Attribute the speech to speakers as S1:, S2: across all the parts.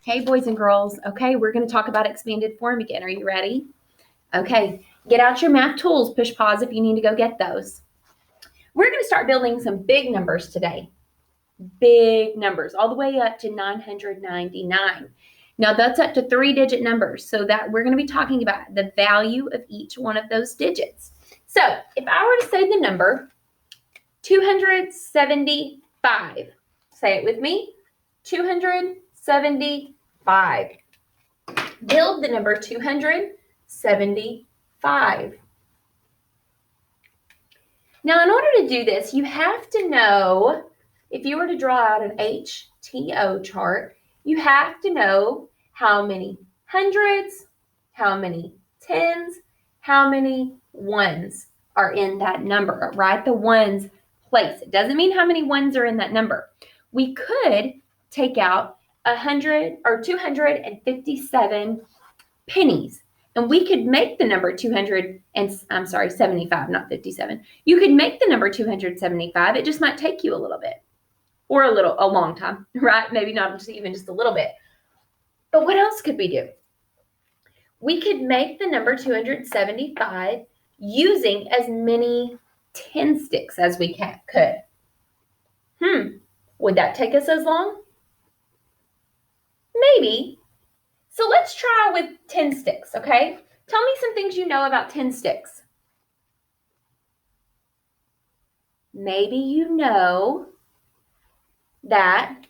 S1: Hey, boys and girls. Okay, we're going to talk about expanded form again. Are you ready? Okay, get out your math tools. Push pause if you need to go get those. We're going to start building some big numbers today. Big numbers, all the way up to 999. Now, that's up to 3-digit numbers, so that we're going to be talking about the value of each one of those digits. So, if I were to say the number 275, say it with me, 275. Build the number 275. Now, in order to do this, you have to know, if you were to draw out an HTO chart, you have to know how many hundreds, how many tens, how many ones are in that number. Write the ones place. It doesn't mean how many ones are in that number. We could take out 100 or 257 pennies, and we could make the number 75, not 57. You could make the number 275. It just might take you a little bit, or a long time, right? Maybe not even just a little bit. But what else could we do? We could make the number 275 using as many 10 sticks as we could. Would that take us as long? Maybe. So let's try with 10 sticks, okay? Tell me some things you know about 10 sticks. Maybe you know that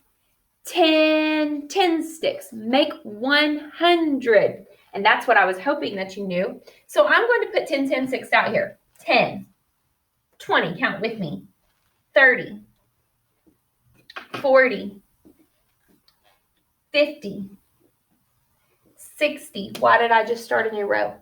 S1: 10 sticks make 100. And that's what I was hoping that you knew. So I'm going to put 10 sticks out here. 10, 20, count with me, 30, 40, 50, 60. Why did I just start a new row?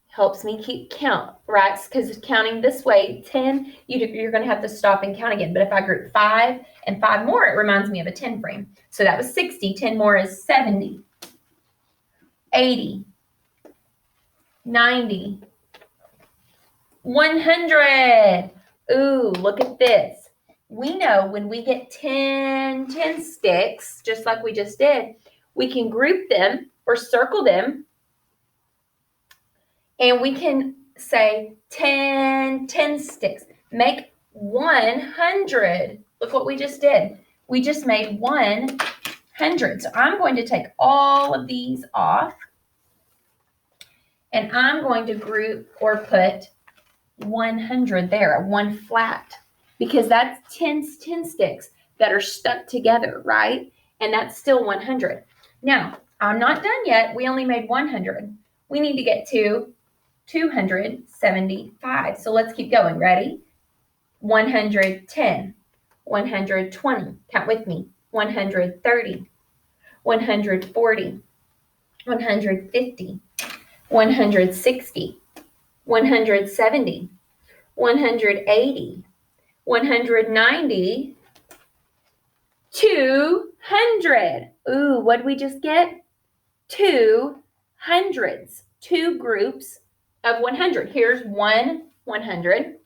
S1: Helps me keep count, right? Because counting this way, 10, you're going to have to stop and count again. But if I group 5 and 5 more, it reminds me of a 10 frame. So that was 60. 10 more is 70, 80, 90, 100. Ooh, look at this. We know when we get 10 sticks, just like we just did, we can group them or circle them, and we can say 10 sticks. Make 100. Look what we just did. We just made 100. So I'm going to take all of these off, and I'm going to group or put 100 there, one flat, because that's 10 sticks that are stuck together, right? And that's still 100. Now, I'm not done yet. We only made 100. We need to get to 275. So let's keep going. Ready? 110, 120. Count with me. 130, 140, 150, 160, 170, 180, 190, 200. Ooh, what did we just get? 2 hundreds. 2 groups of 100. Here's 1 100.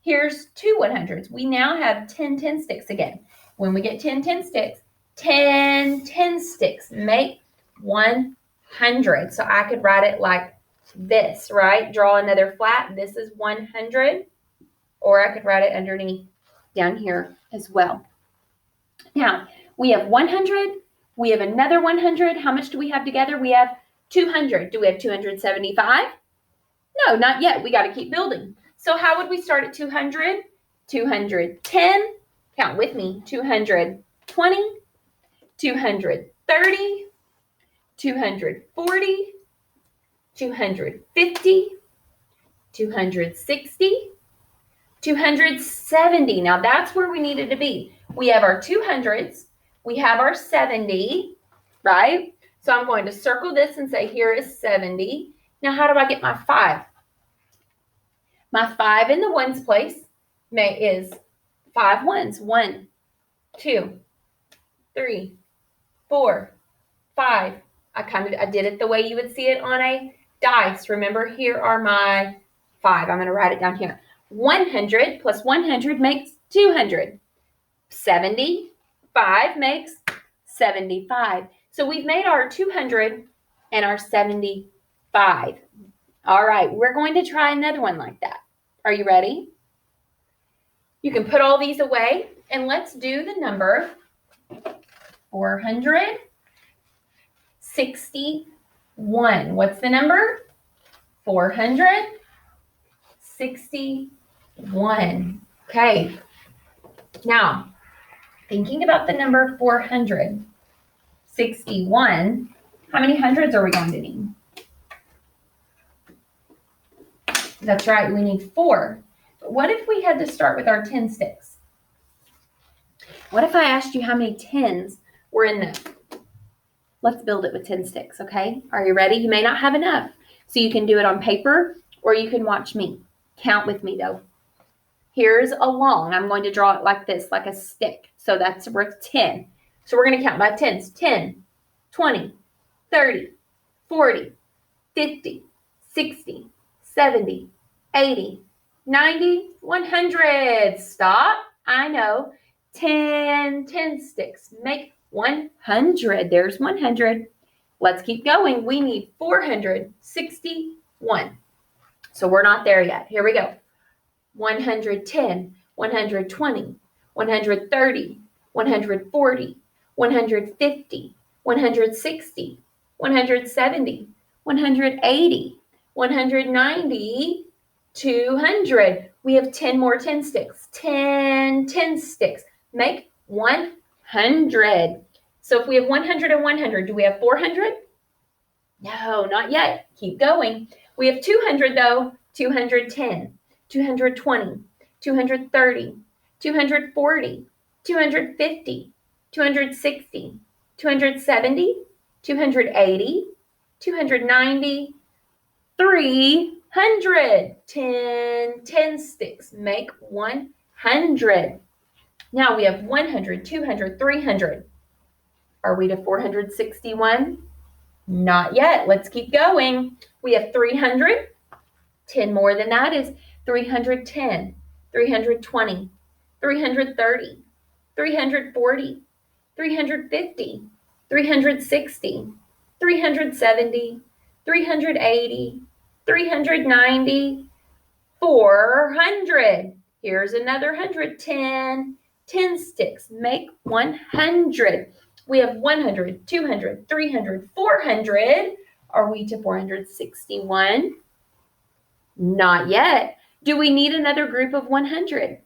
S1: Here's 2 100s. We now have 10 sticks again. When we get 10 sticks, 10 sticks make 100. So I could write it like this, right? Draw another flat. This is 100. Or I could write it underneath down here as well. Now, we have 100. We have another 100. How much do we have together? We have 200. Do we have 275? No, not yet. We got to keep building. So how would we start at 200? 210. Count with me. 220, 230, 240, 250, 260, 270. Now that's where we needed to be. We have our 200s. We have our 70, right? So I'm going to circle this and say here is 70. Now how do I get my 5? My 5 in the ones place is 5 ones. 1, 2, 3, 4, 5. I did it the way you would see it on a dice. Remember, here are my 5. I'm going to write it down here. 100 plus 100 makes 200. 70 5 makes 75. So we've made our 200 and our 75. All right, we're going to try another one like that. Are you ready? You can put all these away, and let's do the number 461. What's the number? 461. Okay. Now, thinking about the number 461, how many hundreds are we going to need? That's right, we need 4. But what if we had to start with our 10 sticks? What if I asked you how many 10s were in there? Let's build it with 10 sticks, okay? Are you ready? You may not have enough, so you can do it on paper or you can watch me. Count with me though. Here's a long. I'm going to draw it like this, like a stick. So that's worth 10. So we're going to count by 10s. 10, 20, 30, 40, 50, 60, 70, 80, 90, 100. Stop. I know. 10 sticks make 100. There's 100. Let's keep going. We need 461. So we're not there yet. Here we go. 110, 120, 130, 140, 150, 160, 170, 180, 190, 200. We have 10 more 10 sticks. 10 sticks make 100. So if we have 100 and 100, do we have 400? No, not yet. Keep going. We have 200 though. 210, 220, 230, 240, 250, 260, 270, 280, 290, 300. 10 sticks make 100. Now we have 100, 200, 300. Are we to 461? Not yet. Let's keep going. We have 300. 10 more than that is 310, 320, 330, 340, 350, 360, 370, 380, 390, 400. Here's another 100. 10 sticks make 100. We have 100, 200, 300, 400. Are we to 461? Not yet. Do we need another group of 100?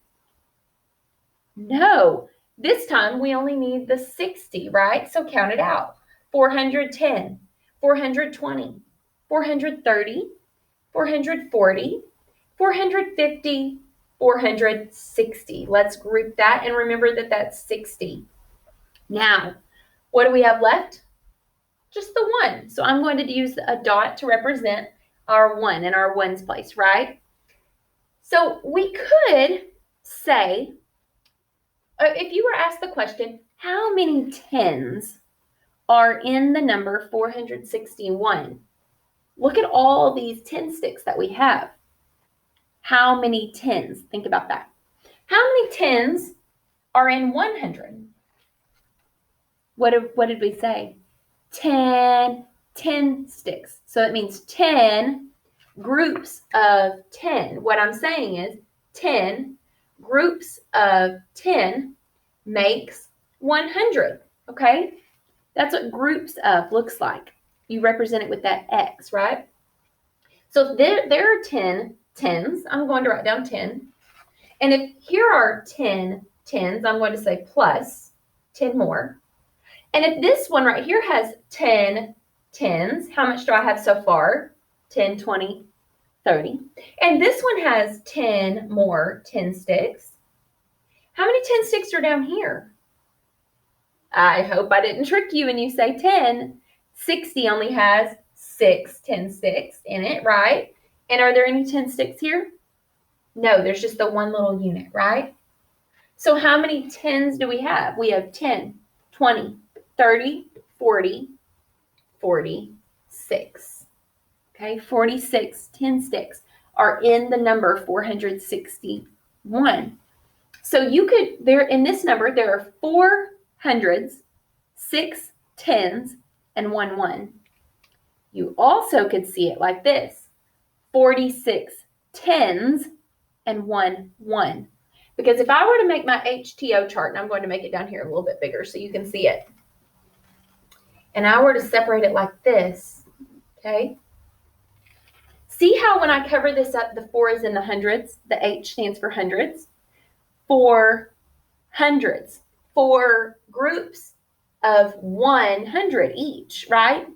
S1: No. This time we only need the 60, right? So count it out. 410, 420, 430, 440, 450, 460. Let's group that and remember that that's 60. Now, what do we have left? Just the 1. So I'm going to use a dot to represent our 1 in our ones place, right? So we could say, if you were asked the question, how many 10s are in the number 461? Look at all these 10 sticks that we have. How many 10s? Think about that. How many 10s are in 100? What did we say? 10 sticks. So that means 10 groups of 10. What I'm saying is 10 groups of 10 makes 100. Okay? That's what groups of looks like. You represent it with that X, right? So there are 10 10s. I'm going to write down 10. And if here are 10 10s, I'm going to say plus 10 more. And if this one right here has 10 10s, how much do I have so far? 10, 20, 30. And this one has 10 more 10 sticks. How many 10 sticks are down here? I hope I didn't trick you and you say 10. 60 only has 6 10 sticks in it, right? And are there any 10 sticks here? No, there's just the one little unit, right? So how many 10s do we have? We have 10, 20, 30, 40, 46. Okay, 46 10 sticks are in the number 461. So you could, in this number, there are hundreds, 6 tens, and 1 1. You also could see it like this: 46 tens and 1 1. Because if I were to make my HTO chart, and I'm going to make it down here a little bit bigger so you can see it, and I were to separate it like this, okay? See how when I cover this up, the 4 is in the hundreds, the H stands for hundreds. For hundreds, for groups of 100 each, right?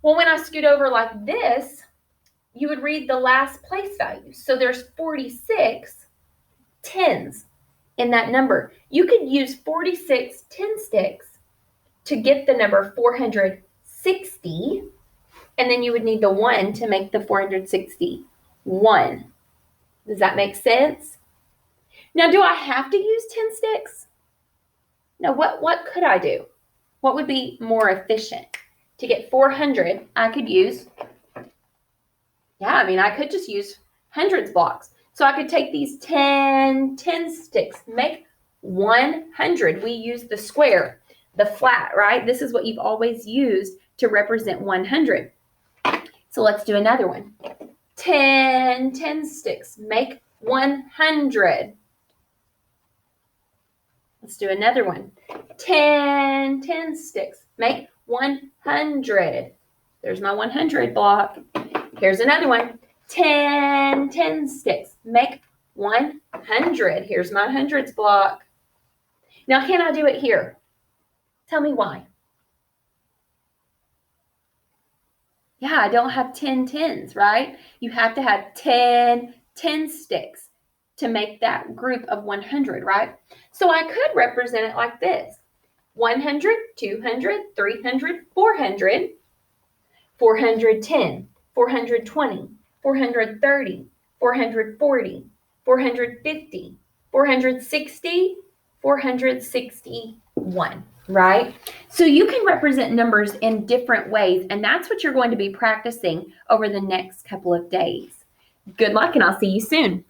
S1: Well, when I scoot over like this, you would read the last place value. So there's 46 tens in that number. You could use 46 10 sticks to get the number 460, and then you would need the 1 to make the 461. Does that make sense? Now, do I have to use 10 sticks? No, what could I do? What would be more efficient? To get 400, I could use, I could just use hundreds blocks. So I could take these 10 sticks, make 100. We use the square, the flat, right? This is what you've always used to represent 100. So let's do another one. 10 sticks, make 100. Let's do another one. 10 sticks, make 100. There's my 100 block. Here's another one. 10 sticks, make 100. Here's my hundreds block. Now, can I do it here? Tell me why. Yeah, I don't have 10 tens, right? You have to have 10 sticks to make that group of 100, right? So I could represent it like this: 100, 200, 300, 400, 410, 420, 430, 440, 450, 460, 461, right? So you can represent numbers in different ways, and that's what you're going to be practicing over the next couple of days. Good luck, and I'll see you soon.